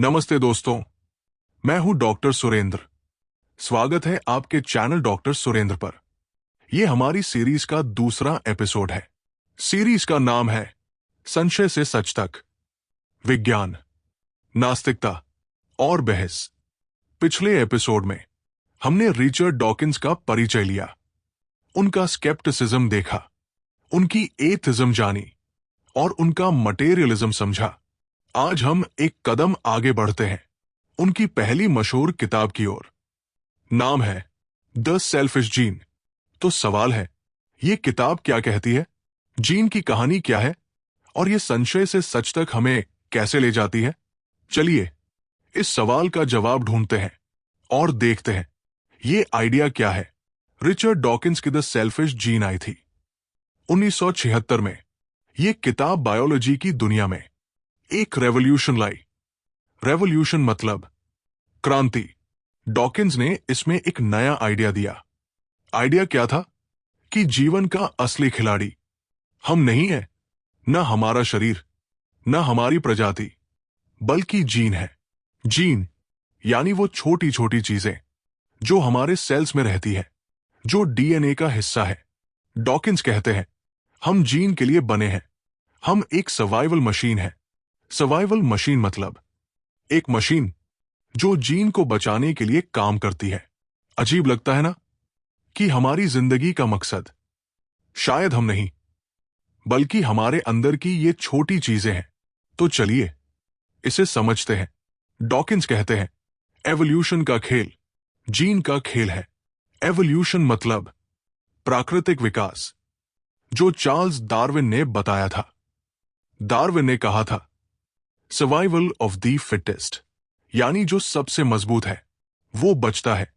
नमस्ते दोस्तों, मैं हूं डॉक्टर सुरेंद्र। स्वागत है आपके चैनल डॉक्टर सुरेंद्र पर। यह हमारी सीरीज का दूसरा एपिसोड है। सीरीज का नाम है संशय से सच तक, विज्ञान, नास्तिकता और बहस। पिछले एपिसोड में हमने रिचर्ड डॉकिंस का परिचय लिया, उनका स्केप्टिसिज्म देखा, उनकी एथिज्म जानी और उनका मटेरियलिज्म समझा। आज हम एक कदम आगे बढ़ते हैं उनकी पहली मशहूर किताब की ओर। नाम है द सेल्फिश जीन। तो सवाल है, ये किताब क्या कहती है? जीन की कहानी क्या है? और ये संशय से सच तक हमें कैसे ले जाती है? चलिए इस सवाल का जवाब ढूंढते हैं और देखते हैं ये आइडिया क्या है। रिचर्ड डॉकिंस की द सेल्फिश जीन आई थी 1976 में। ये किताब बायोलॉजी की दुनिया में एक रेवोल्यूशन लाई। रेवोल्यूशन मतलब क्रांति। डॉकिंस ने इसमें एक नया आइडिया दिया। आइडिया क्या था? कि जीवन का असली खिलाड़ी हम नहीं है, न हमारा शरीर, न हमारी प्रजाति, बल्कि जीन है। जीन यानी वो छोटी छोटी चीजें जो हमारे सेल्स में रहती है, जो डीएनए का हिस्सा है। डॉकिंस कहते हैं हम जीन के लिए बने हैं। हम एक सर्वाइवल मशीन है। सर्वाइवल मशीन मतलब एक मशीन जो जीन को बचाने के लिए काम करती है। अजीब लगता है ना कि हमारी जिंदगी का मकसद शायद हम नहीं, बल्कि हमारे अंदर की ये छोटी चीजें हैं। तो चलिए इसे समझते हैं। डॉकिंस कहते हैं एवोल्यूशन का खेल जीन का खेल है। एवोल्यूशन मतलब प्राकृतिक विकास, जो चार्ल्स डार्विन ने बताया था। डार्विन ने कहा था सर्वाइवल ऑफ द फिटेस्ट, यानी जो सबसे मजबूत है वो बचता है।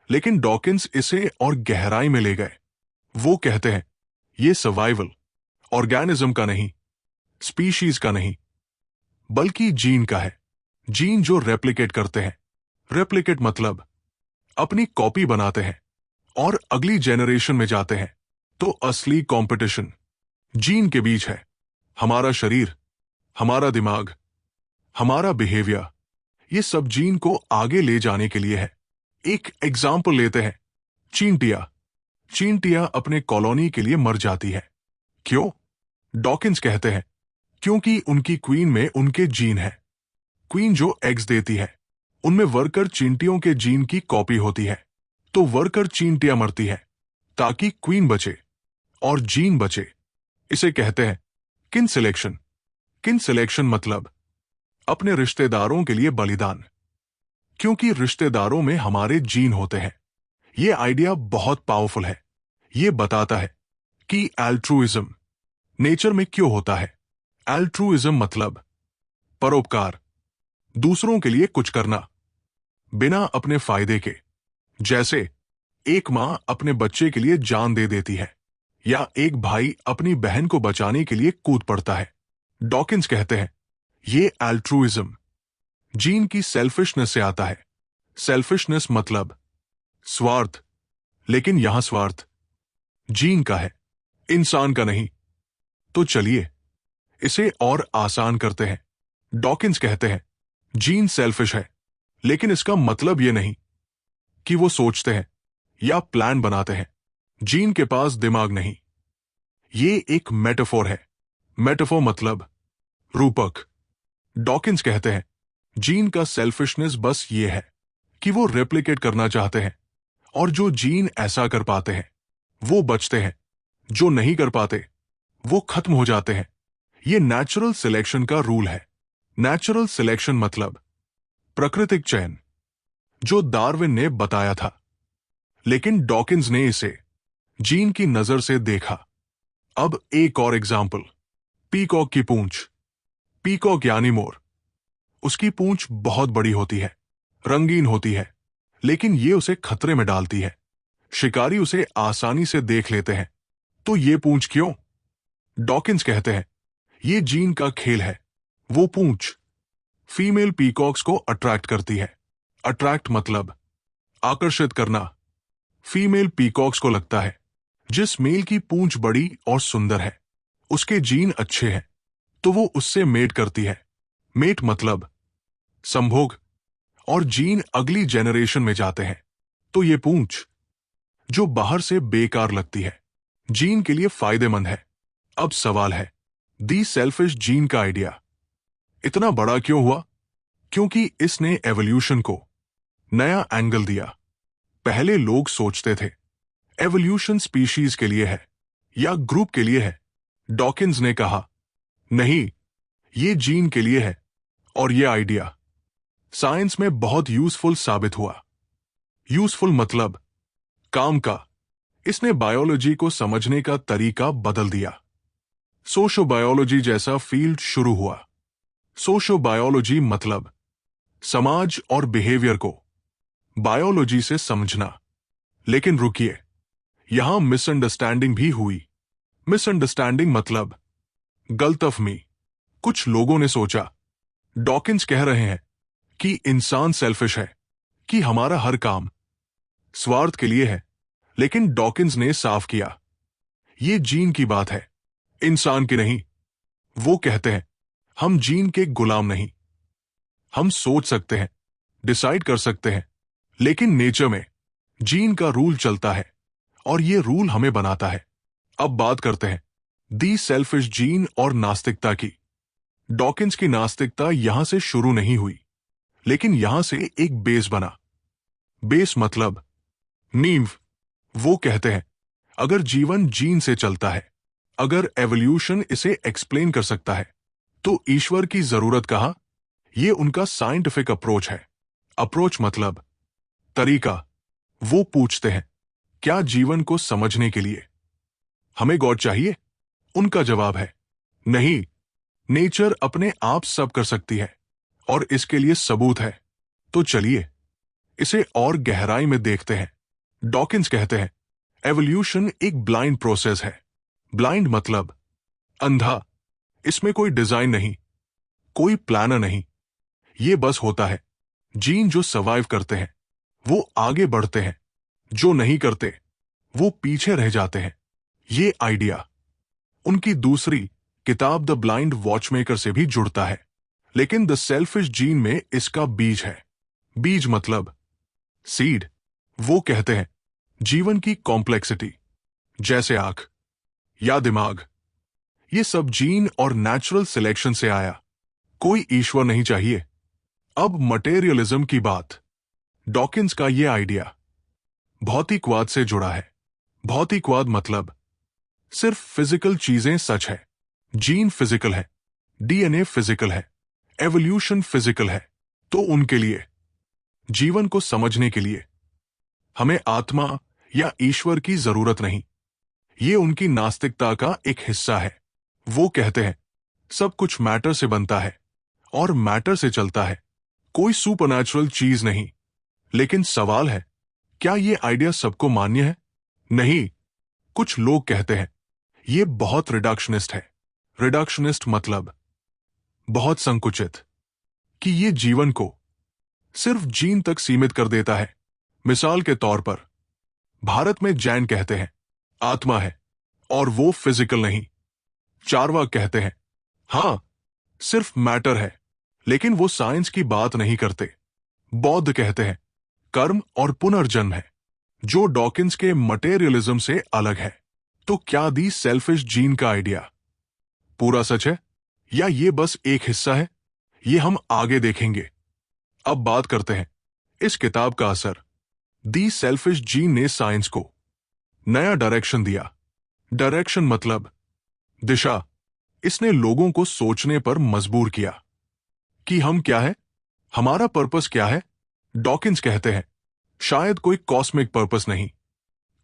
लेकिन डॉकिंस इसे और गहराई में ले गए। वो कहते हैं ये सर्वाइवल ऑर्गेनिज्म का नहीं, स्पीशीज का नहीं, बल्कि जीन का है। जीन जो रेप्लिकेट करते हैं। रेप्लिकेट मतलब अपनी कॉपी बनाते हैं और अगली जेनरेशन में जाते हैं। तो असली कंपटीशन जीन के बीच है। हमारा शरीर, हमारा दिमाग, हमारा बिहेवियर, ये सब जीन को आगे ले जाने के लिए है। एक एग्जाम्पल लेते हैं, चींटियां। चींटियां अपने कॉलोनी के लिए मर जाती है। क्यों? डॉकिंस कहते हैं क्योंकि उनकी क्वीन में उनके जीन है। क्वीन जो एग्स देती है उनमें वर्कर चींटियों के जीन की कॉपी होती है। तो वर्कर चींटियां मरती है ताकि क्वीन बचे और जीन बचे। इसे कहते हैं किन सिलेक्शन। किन सिलेक्शन मतलब अपने रिश्तेदारों के लिए बलिदान, क्योंकि रिश्तेदारों में हमारे जीन होते हैं। यह आइडिया बहुत पावरफुल है। यह बताता है कि एल्ट्रुइज्म नेचर में क्यों होता है। एल्ट्रुइज्म मतलब परोपकार, दूसरों के लिए कुछ करना बिना अपने फायदे के। जैसे एक मां अपने बच्चे के लिए जान दे देती है, या एक भाई अपनी बहन को बचाने के लिए कूद पड़ता है। डॉकिंस कहते हैं ये एल्ट्रुइज्म जीन की सेल्फिशनेस से आता है। सेल्फिशनेस मतलब स्वार्थ, लेकिन यहां स्वार्थ जीन का है, इंसान का नहीं। तो चलिए इसे और आसान करते हैं। डॉकिंस कहते हैं जीन सेल्फिश है, लेकिन इसका मतलब यह नहीं कि वो सोचते हैं या प्लान बनाते हैं। जीन के पास दिमाग नहीं। ये एक मेटाफोर है। मेटाफोर मतलब रूपक। डॉकिंस कहते हैं जीन का सेल्फिशनेस बस ये है कि वो रेप्लिकेट करना चाहते हैं, और जो जीन ऐसा कर पाते हैं वो बचते हैं, जो नहीं कर पाते वो खत्म हो जाते हैं। ये नेचुरल सिलेक्शन का रूल है। नेचुरल सिलेक्शन मतलब प्राकृतिक चयन, जो डार्विन ने बताया था, लेकिन डॉकिंस ने इसे जीन की नजर से देखा। अब एक और एग्जाम्पल, पीकॉक की पूंछ। पीकॉक यानी मोर, उसकी पूंछ बहुत बड़ी होती है, रंगीन होती है, लेकिन ये उसे खतरे में डालती है। शिकारी उसे आसानी से देख लेते हैं। तो ये पूंछ क्यों? डॉकिंस कहते हैं ये जीन का खेल है। वो पूंछ फीमेल पीकॉक्स को अट्रैक्ट करती है। अट्रैक्ट मतलब आकर्षित करना। फीमेल पीकॉक्स को लगता है जिस मेल की पूंछ बड़ी और सुंदर है उसके जीन अच्छे हैं, तो वो उससे मेट करती है। मेट मतलब संभोग और जीन अगली जेनरेशन में जाते हैं। तो ये पूंछ जो बाहर से बेकार लगती है, जीन के लिए फायदेमंद है। अब सवाल है, दी सेल्फिश जीन का आइडिया इतना बड़ा क्यों हुआ? क्योंकि इसने एवोल्यूशन को नया एंगल दिया। पहले लोग सोचते थे एवोल्यूशन स्पीशीज के लिए है या ग्रुप के लिए है। डॉकिंस ने कहा नहीं, ये जीन के लिए है। और ये आइडिया साइंस में बहुत यूजफुल साबित हुआ। यूजफुल मतलब काम का। इसने बायोलॉजी को समझने का तरीका बदल दिया। सोशियोबायोलॉजी जैसा फील्ड शुरू हुआ। सोशियोबायोलॉजी मतलब समाज और बिहेवियर को बायोलॉजी से समझना। लेकिन रुकिए, यहां मिसअंडरस्टैंडिंग भी हुई। मिसअंडरस्टैंडिंग मतलब गलतफहमी। कुछ लोगों ने सोचा डॉकिंस कह रहे हैं कि इंसान सेल्फिश है, कि हमारा हर काम स्वार्थ के लिए है। लेकिन डॉकिंस ने साफ किया ये जीन की बात है, इंसान की नहीं। वो कहते हैं हम जीन के गुलाम नहीं। हम सोच सकते हैं, डिसाइड कर सकते हैं, लेकिन नेचर में जीन का रूल चलता है और ये रूल हमें बनाता है। अब बात करते हैं दी सेल्फिश जीन और नास्तिकता की। डॉकिंस की नास्तिकता यहां से शुरू नहीं हुई, लेकिन यहां से एक बेस बना। बेस मतलब नींव। वो कहते हैं अगर जीवन जीन से चलता है, अगर एवोल्यूशन इसे एक्सप्लेन कर सकता है, तो ईश्वर की जरूरत कहां? ये उनका साइंटिफिक अप्रोच है। अप्रोच मतलब तरीका। वो पूछते हैं क्या जीवन को समझने के लिए हमें गॉड चाहिए? उनका जवाब है नहीं, नेचर अपने आप सब कर सकती है और इसके लिए सबूत है। तो चलिए इसे और गहराई में देखते हैं। डॉकिंस कहते हैं एवोल्यूशन एक ब्लाइंड प्रोसेस है। ब्लाइंड मतलब अंधा। इसमें कोई डिजाइन नहीं, कोई प्लानर नहीं। ये बस होता है। जीन जो सर्वाइव करते हैं वो आगे बढ़ते हैं, जो नहीं करते वो पीछे रह जाते हैं। ये आइडिया उनकी दूसरी किताब द ब्लाइंड वॉचमेकर से भी जुड़ता है। लेकिन द सेल्फिश जीन में इसका बीज है। बीज मतलब सीड। वो कहते हैं जीवन की कॉम्प्लेक्सिटी, जैसे आंख या दिमाग, ये सब जीन और नेचुरल सिलेक्शन से आया। कोई ईश्वर नहीं चाहिए। अब मटेरियलिज्म की बात। डॉकिंस का यह आइडिया भौतिकवाद से जुड़ा है। भौतिकवाद मतलब सिर्फ फिजिकल चीजें सच है। जीन फिजिकल है, डीएनए फिजिकल है, एवोल्यूशन फिजिकल है। तो उनके लिए जीवन को समझने के लिए हमें आत्मा या ईश्वर की जरूरत नहीं। ये उनकी नास्तिकता का एक हिस्सा है। वो कहते हैं सब कुछ मैटर से बनता है और मैटर से चलता है, कोई सुपरनैचुरल चीज नहीं। लेकिन सवाल है क्या ये आइडिया सबको मान्य है? नहीं। कुछ लोग कहते हैं ये बहुत रिडक्शनिस्ट है। रिडक्शनिस्ट मतलब बहुत संकुचित, कि ये जीवन को सिर्फ जीन तक सीमित कर देता है। मिसाल के तौर पर भारत में जैन कहते हैं आत्मा है और वो फिजिकल नहीं। चारवाक कहते हैं हां, सिर्फ मैटर है, लेकिन वो साइंस की बात नहीं करते। बौद्ध कहते हैं कर्म और पुनर्जन्म है, जो डॉकिंस के मटेरियलिज्म से अलग है। तो क्या दी सेल्फिश जीन का आइडिया पूरा सच है या ये बस एक हिस्सा है? ये हम आगे देखेंगे। अब बात करते हैं इस किताब का असर। दी सेल्फिश जीन ने साइंस को नया डायरेक्शन दिया। डायरेक्शन मतलब दिशा। इसने लोगों को सोचने पर मजबूर किया कि हम क्या है, हमारा पर्पस क्या है। डॉकिंस कहते हैं शायद कोई कॉस्मिक पर्पस नहीं।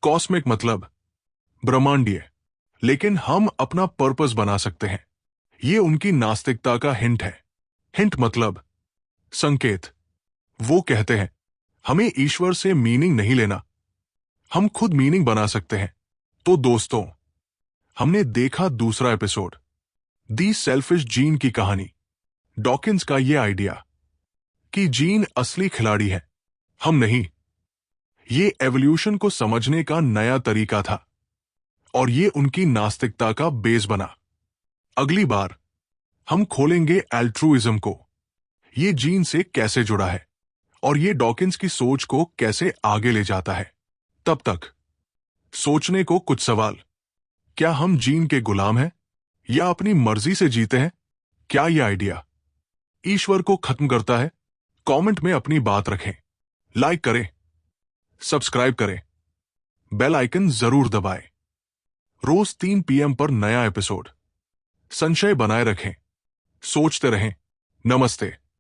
कॉस्मिक मतलब ब्रह्मांडीय, लेकिन हम अपना पर्पस बना सकते हैं। ये उनकी नास्तिकता का हिंट है। हिंट मतलब संकेत। वो कहते हैं हमें ईश्वर से मीनिंग नहीं लेना, हम खुद मीनिंग बना सकते हैं। तो दोस्तों, हमने देखा दूसरा एपिसोड, दी सेल्फिश जीन की कहानी। डॉकिंस का यह आइडिया कि जीन असली खिलाड़ी है, हम नहीं। ये एवोल्यूशन को समझने का नया तरीका था और ये उनकी नास्तिकता का बेस बना। अगली बार हम खोलेंगे एल्ट्रुइज्म को। ये जीन से कैसे जुड़ा है और ये डॉकिंस की सोच को कैसे आगे ले जाता है। तब तक सोचने को कुछ सवाल। क्या हम जीन के गुलाम हैं या अपनी मर्जी से जीते हैं? क्या यह आइडिया ईश्वर को खत्म करता है? कमेंट में अपनी बात रखें, लाइक करें, सब्सक्राइब करें, बेल आइकन जरूर दबाएं। रोज 3 PM पर नया एपिसोड। संशय बनाए रखें, सोचते रहें। नमस्ते।